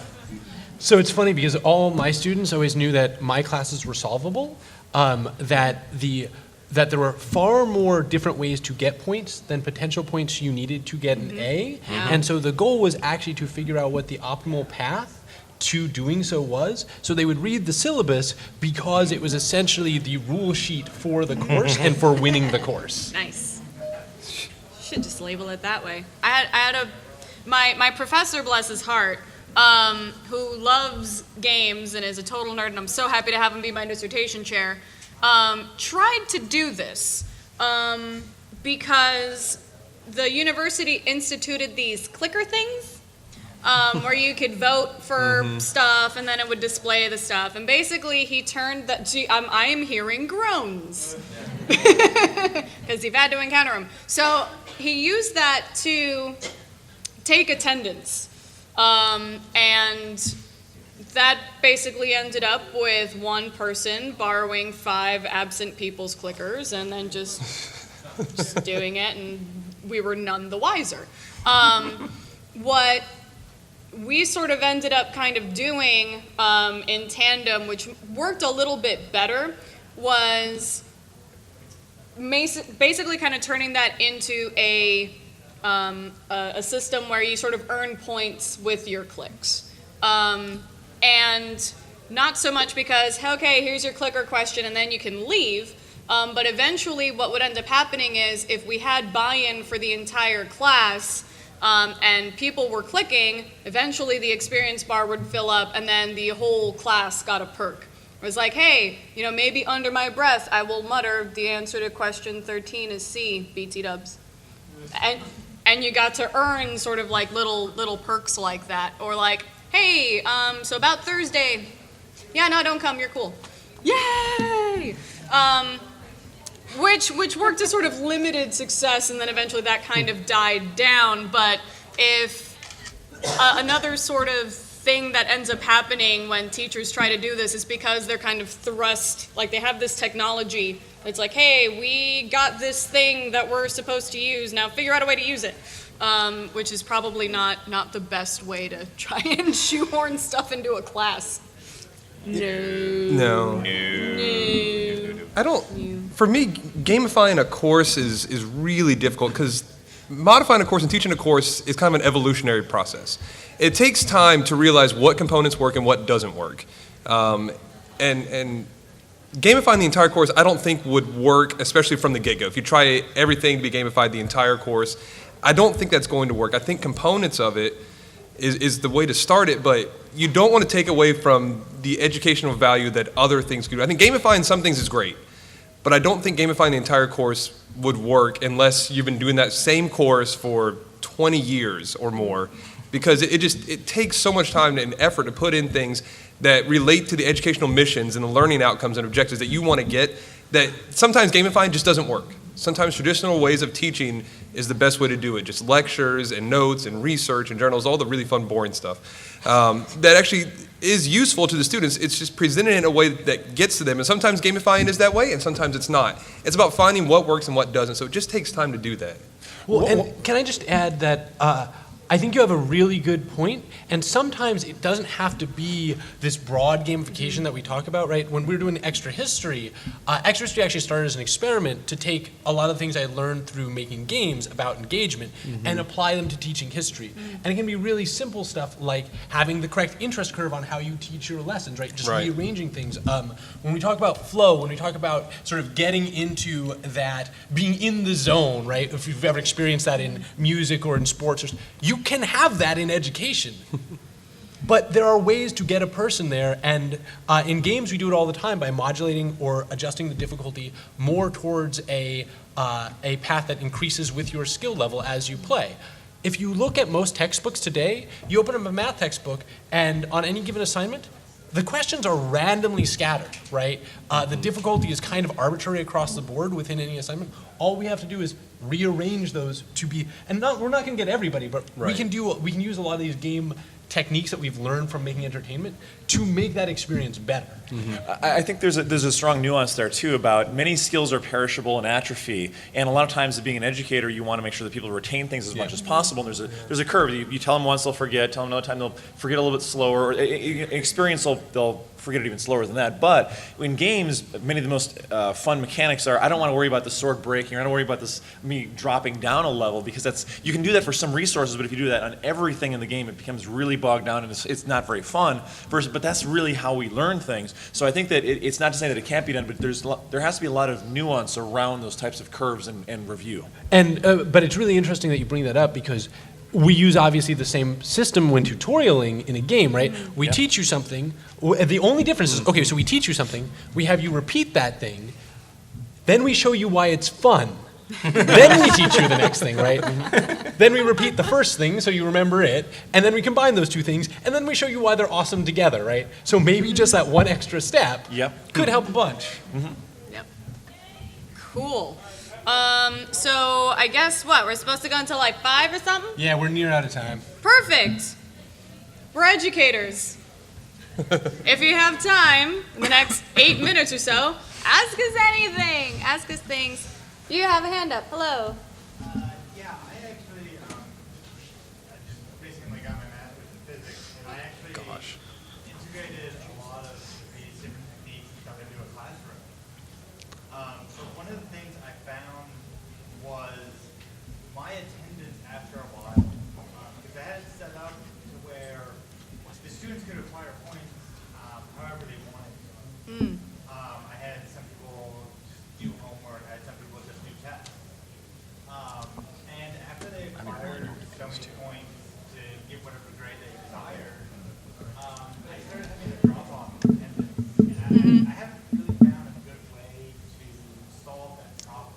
So it's funny because all my students always knew that my classes were solvable, that there were far more different ways to get points than potential points you needed to get an A. And so the goal was actually to figure out what the optimal path to doing so was. So they would read the syllabus because it was essentially the rule sheet for the course and for winning the course. Nice. Should just label it that way. I had my professor, bless his heart, who loves games and is a total nerd, and I'm so happy to have him be my dissertation chair, tried to do this because the university instituted these clicker things where you could vote for stuff and then it would display the stuff. And basically he turned that, I am hearing groans because you've had to encounter them. So he used that to take attendance. And that basically ended up with one person borrowing 5 absent people's clickers and then just doing it, and we were none the wiser. What we sort of ended up kind of doing in tandem, which worked a little bit better, was basically kind of turning that into a system where you sort of earn points with your clicks. And not so much because, okay, here's your clicker question and then you can leave, but eventually what would end up happening is if we had buy-in for the entire class and people were clicking, eventually the experience bar would fill up and then the whole class got a perk. It was like, hey, maybe under my breath I will mutter the answer to question 13 is C, BT dubs. And you got to earn sort of like little perks like that, or like, hey, so about Thursday, yeah, no, don't come, you're cool. Yay! Which worked to sort of limited success, and then eventually that kind of died down. But if another sort of thing that ends up happening when teachers try to do this is because they're kind of thrust, like they have this technology that's like, hey, we got this thing that we're supposed to use, now figure out a way to use it. Which is probably not the best way to try and shoehorn stuff into a class. No. I don't. For me, gamifying a course is really difficult because modifying a course and teaching a course is kind of an evolutionary process. It takes time to realize what components work and what doesn't work. And gamifying the entire course, I don't think would work, especially from the get-go. If you try everything to be gamified the entire course, I don't think that's going to work. I think components of it is the way to start it, but you don't want to take away from the educational value that other things could do. I think gamifying some things is great, but I don't think gamifying the entire course would work unless you've been doing that same course for 20 years or more, because it takes so much time and effort to put in things that relate to the educational missions and the learning outcomes and objectives that you want to get, that sometimes gamifying just doesn't work. Sometimes traditional ways of teaching is the best way to do it. Just lectures and notes and research and journals, all the really fun, boring stuff that actually is useful to the students. It's just presented in a way that gets to them. And sometimes gamifying is that way, and sometimes it's not. It's about finding what works and what doesn't. So it just takes time to do that. Well, and can I just add that I think you have a really good point, and sometimes it doesn't have to be this broad gamification that we talk about, right? When we were doing extra history actually started as an experiment to take a lot of things I learned through making games about engagement and apply them to teaching history. And it can be really simple stuff like having the correct interest curve on how you teach your lessons, right? Just rearranging things. When we talk about flow, when we talk about sort of getting into that, being in the zone, right? If you've ever experienced that in music or in sports, you can have that in education. But there are ways to get a person there, and in games we do it all the time by modulating or adjusting the difficulty more towards a path that increases with your skill level as you play. If you look at most textbooks today, you open up a math textbook, and on any given assignment, the questions are randomly scattered, right? The difficulty is kind of arbitrary across the board within any assignment. All we have to do is rearrange those to be, and we're not going to get everybody, but we can use a lot of these game techniques that we've learned from making entertainment to make that experience better. I think there's a strong nuance there too about many skills are perishable and atrophy, and a lot of times, as being an educator, you want to make sure that people retain things as much as possible. And there's a curve. You tell them once, they'll forget. Tell them another time, they'll forget a little bit slower. Experience, they'll forget it even slower than that. But in games, many of the most fun mechanics are, I don't want to worry about the sword breaking, or I don't worry about me dropping down a level, because you can do that for some resources, but if you do that on everything in the game, it becomes really bogged down and it's not very fun. But that's really how we learn things. So I think that it's not to say that it can't be done, but there has to be a lot of nuance around those types of curves and review. And but it's really interesting that you bring that up, because we use obviously the same system when tutorialing in a game, right? We teach you something. The only difference is, okay, so we teach you something, we have you repeat that thing, then we show you why it's fun. Then we teach you the next thing, right? Then we repeat the first thing so you remember it, and then we combine those two things, and then we show you why they're awesome together, right? So maybe just that one extra step could help a bunch. Yep. Cool. So I guess we're supposed to go until like 5 or something? Yeah, we're near out of time. Perfect. We're educators. If you have time in the next 8 minutes or so, ask us anything. Ask us things. You have a hand up. Hello. Yeah, I actually I just basically got my master's in physics, and I actually integrated a lot of these different techniques and stuff into a classroom. So one of the things I found was my attendance after a while, because I had it set up to where the students could acquire points however they wanted. I had some people just do homework, I had some people just do tests. And after they acquired so many points to get whatever grade they desired, I started having a drop off in attendance. And I haven't really found a good way to solve that problem.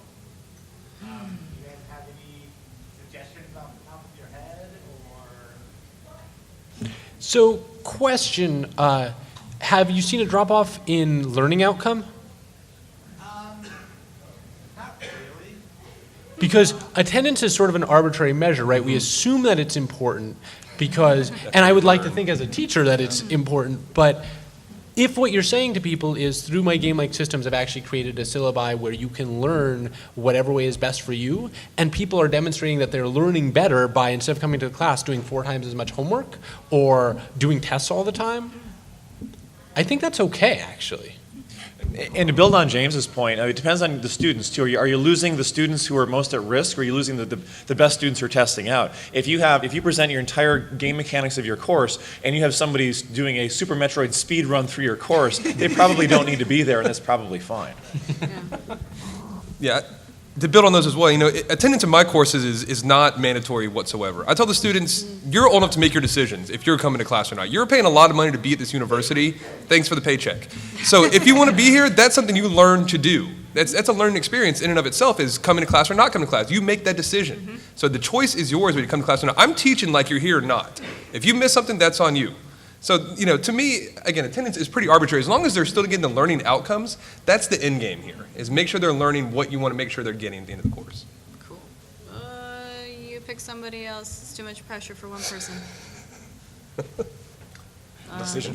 Do you guys have any suggestions off the top of your head, or? So, question, have you seen a drop-off in learning outcome? Not really. Because attendance is sort of an arbitrary measure, right? We assume that it's important because, and I would like to think as a teacher that it's important, but if what you're saying to people is through my game-like systems, I've actually created a syllabi where you can learn whatever way is best for you, and people are demonstrating that they're learning better by, instead of coming to the class, doing 4 times as much homework or doing tests all the time, I think that's okay, actually. And to build on James's point, it depends on the students too. Are you losing the students who are most at risk, or are you losing the best students who are testing out? If you present your entire game mechanics of your course, and you have somebody doing a Super Metroid speed run through your course, they probably don't need to be there, and that's probably fine. Yeah, to build on those as well, attendance in my courses is not mandatory whatsoever. I tell the students, you're old enough to make your decisions if you're coming to class or not. You're paying a lot of money to be at this university. Thanks for the paycheck. So if you want to be here, that's something you learn to do. That's a learning experience in and of itself, is coming to class or not coming to class. You make that decision. So the choice is yours when you come to class or not. I'm teaching like you're here or not. If you miss something, that's on you. So, to me, again, attendance is pretty arbitrary. As long as they're still getting the learning outcomes, that's the end game here, is make sure they're learning what you want to make sure they're getting at the end of the course. Cool. You pick somebody else. It's too much pressure for one person.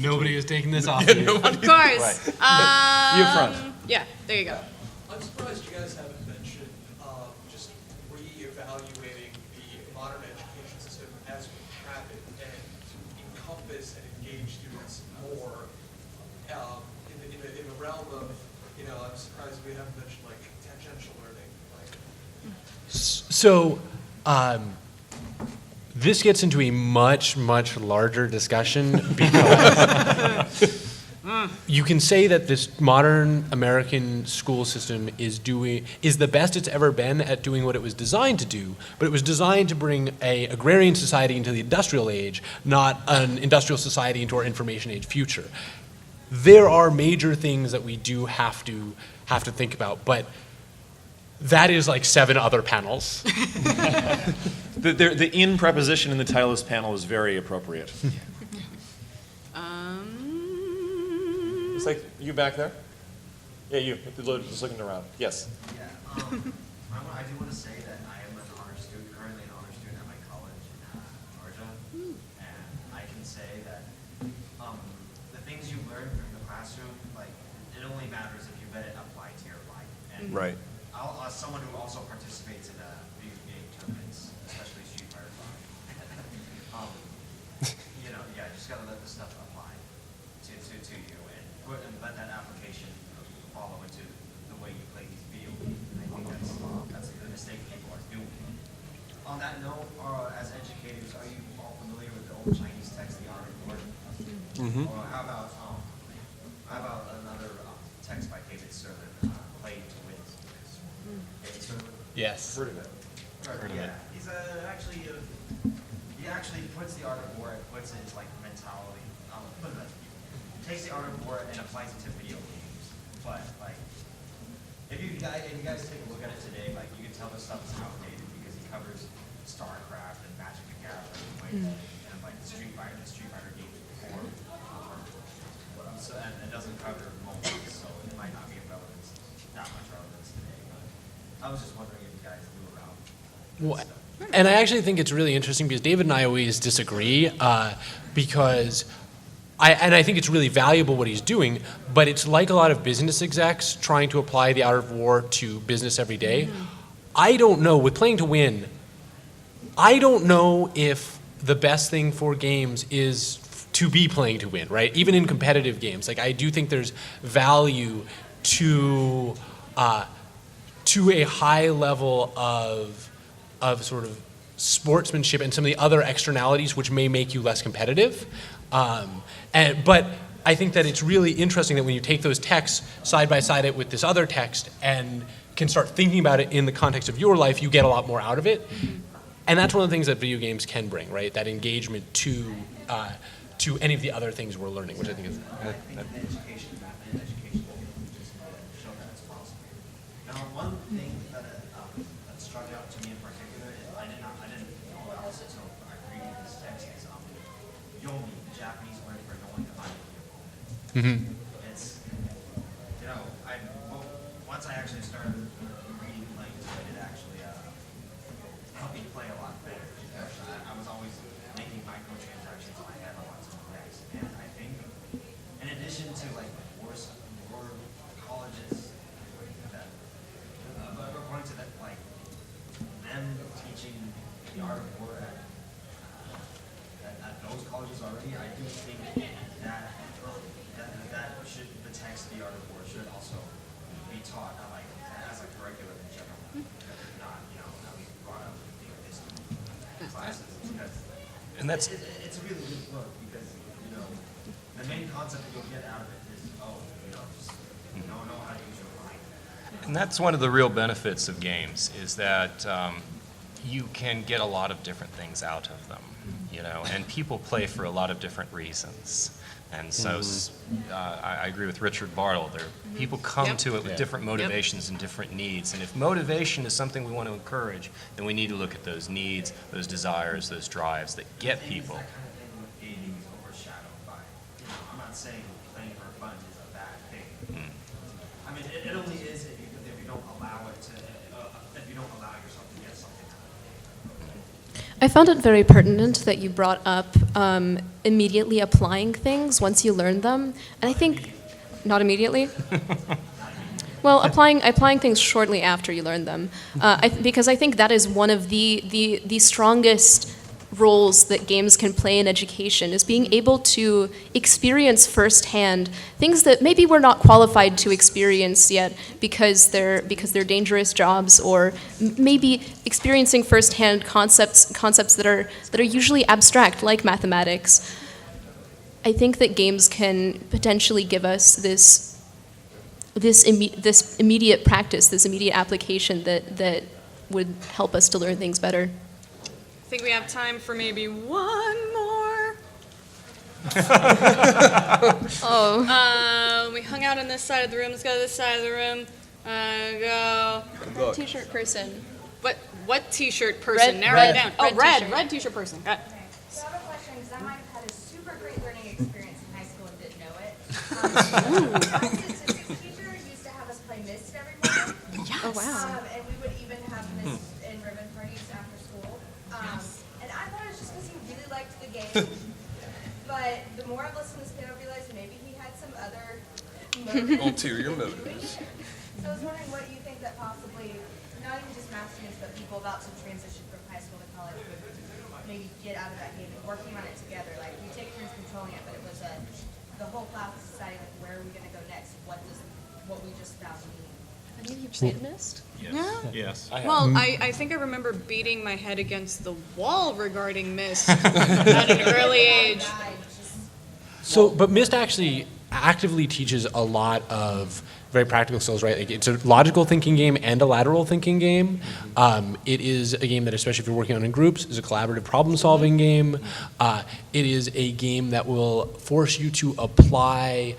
Nobody is taking this off. Of course. You up front. Yeah, there you go. I'm surprised you guys haven't mentioned just reevaluating realm of, I'm surprised we haven't mentioned like tangential learning. So, this gets into a much, much larger discussion because you can say that this modern American school system is the best it's ever been at doing what it was designed to do, but it was designed to bring a agrarian society into the industrial age, not an industrial society into our information age future. There are major things that we do have to think about, but that is like 7 other panels. The in preposition in the title of this panel is very appropriate. It's like you back there? Yeah, you. Just looking around. Yes. Yeah. I do want to say that I am an honor student, currently an honor student at my college in Georgia, and I can say that the things you learn from the classroom, like it only matters if you let it apply to your life. And Right. As someone who also participates in video game tournaments, especially Street Fighter 5, you just gotta let the stuff apply to you and let that application follow into the way you play these video games. I think that's the mistake people are doing. On that note, as educators, are you all familiar with the old Chinese text, the honor board? Or how about another text by David Sermon, Play to Win? David Sermon? Yes. Heard of it. Yeah, he's he actually puts the art of war and puts his like mentality. He takes the art of war and applies it to video games. But like, if you guys take a look at it today, like you can tell this stuff is outdated because he covers StarCraft and Magic the Gathering and like the Street Fighter games before. So and it doesn't cover movies, so it might not be that much relevance today. But I was just wondering if you guys knew about. Well, and I actually think it's really interesting because David and I always disagree because I think it's really valuable what he's doing, but it's like a lot of business execs trying to apply the art of war to business every day. I don't know, with Playing to Win, I don't know if the best thing for games is to be playing to win, right? Even in competitive games. Like I do think there's value to a high level of sort of sportsmanship and some of the other externalities which may make you less competitive. But I think that it's really interesting that when you take those texts side by side it with this other text and can start thinking about it in the context of your life, you get a lot more out of it. And that's one of the things that video games can bring, right? That engagement to any of the other things we're learning, which I think is. I think education will just show that it's possible. Now, one thing that struck out to me in particular is I didn't know about this until I read this text is yomi, the Japanese word for knowing the mind of the opponent. It's once I actually started reading language, it actually helped me play a lot better. I was always making microtransactions in my head on lots of decks, and I think in addition to like war colleges that according to that, like them teaching the art of war at those colleges already, I do think that the text, the art of war, should also be taught as a curriculum in general, not at least brought up in history classes. Because And that's it's a really good book because the main concept that you'll get out of it is just know how to use your mind. And that's one of the real benefits of games is that you can get a lot of different things out of them, and people play for a lot of different reasons. And so I agree with Richard Bartle. People come to it with different motivations and different needs. And if motivation is something we want to encourage, then we need to look at those needs, those desires, those drives that get people. That kind of thing with gaming is overshadowed by, I'm not saying playing for fun is a bad thing. I mean, it only is if you don't allow it to, if you don't allow yourself to get something out of it. I found it very pertinent that you brought up immediately applying things once you learn them. And I think, not immediately? Well, applying things shortly after you learn them. Because I think that is one of the strongest roles that games can play in education is being able to experience firsthand things that maybe we're not qualified to experience yet because they're dangerous jobs, or maybe experiencing firsthand concepts that are usually abstract, like mathematics. I think that games can potentially give us this immediate practice, this immediate application that would help us to learn things better. I think we have time for maybe one more. We hung out on this side of the room. Let's go to this side of the room. Go. Red t-shirt person. What t-shirt person? Red- Narrow red- it down. red Red t-shirt. Red t-shirt person. Got it. So I have a question, because I might have had a super great learning experience in high school and didn't know it. Our statistics teacher used to have us play Myst every morning. Oh, wow. And we would even have Myst in ribbon parties after school. And I thought it was just because he really liked the game. But the more I've listened to this kid, I realized maybe he had some other motive. Ulterior motives. So I was wondering what you think that possibly, not even just math students, but people about to transition from high school to college would maybe get out of that game and working on it together. Like, we take turns controlling it, but it was the whole class was deciding, like, where are we gonna go next? What we just found mean? Any of you played Myst? Yes. Well, I think I remember beating my head against the wall regarding Myst at an early age. So, but Myst actually actively teaches a lot of very practical skills, right? Like, it's a logical thinking game and a lateral thinking game. It is a game that, especially if you're working on in groups, is a collaborative problem-solving game. It is a game that will force you to apply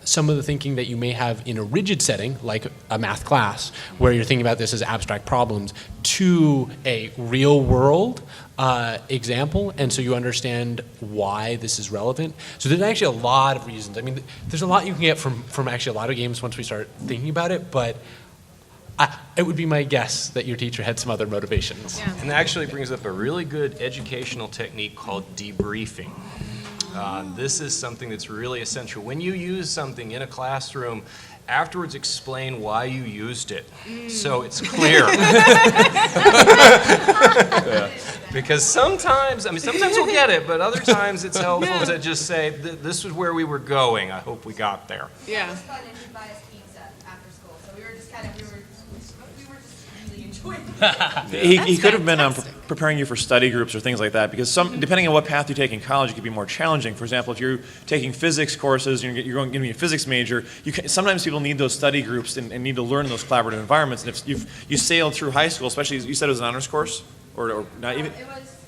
some of the thinking that you may have in a rigid setting, like a math class, where you're thinking about this as abstract problems, to a real-world example, and so you understand why this is relevant. So there's actually a lot of reasons. I mean, there's a lot you can get from actually a lot of games once we start thinking about it, but it would be my guess that your teacher had some other motivations. Yeah. And that actually brings up a really good educational technique called debriefing. This is something that's really essential. When you use something in a classroom, afterwards explain why you used it, so it's clear. Because sometimes we'll get it, but other times it's helpful to just say, this was where we were going. I hope we got there. Yeah. It was fun, and he'd buy us pizza after school, so we were just really enjoying it. He could have been preparing you for study groups or things like that, because depending on what path you take in college, it could be more challenging. For example, if you're taking physics courses, you're going to be a physics major, sometimes people need those study groups and need to learn in those collaborative environments. And if you sailed through high school, especially, you said it was an honors course? Or not even? It was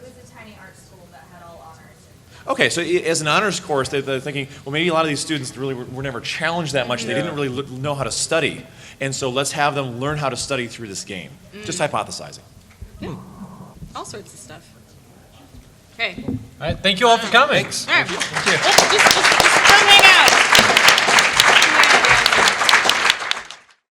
a tiny art school that had all honors. Okay, so as an honors course, they're thinking, well, maybe a lot of these students really were never challenged that much. They didn't really know how to study. And so let's have them learn how to study through this game. Just hypothesizing. All sorts of stuff. Okay. All right, thank you all for coming. All right. Just come hang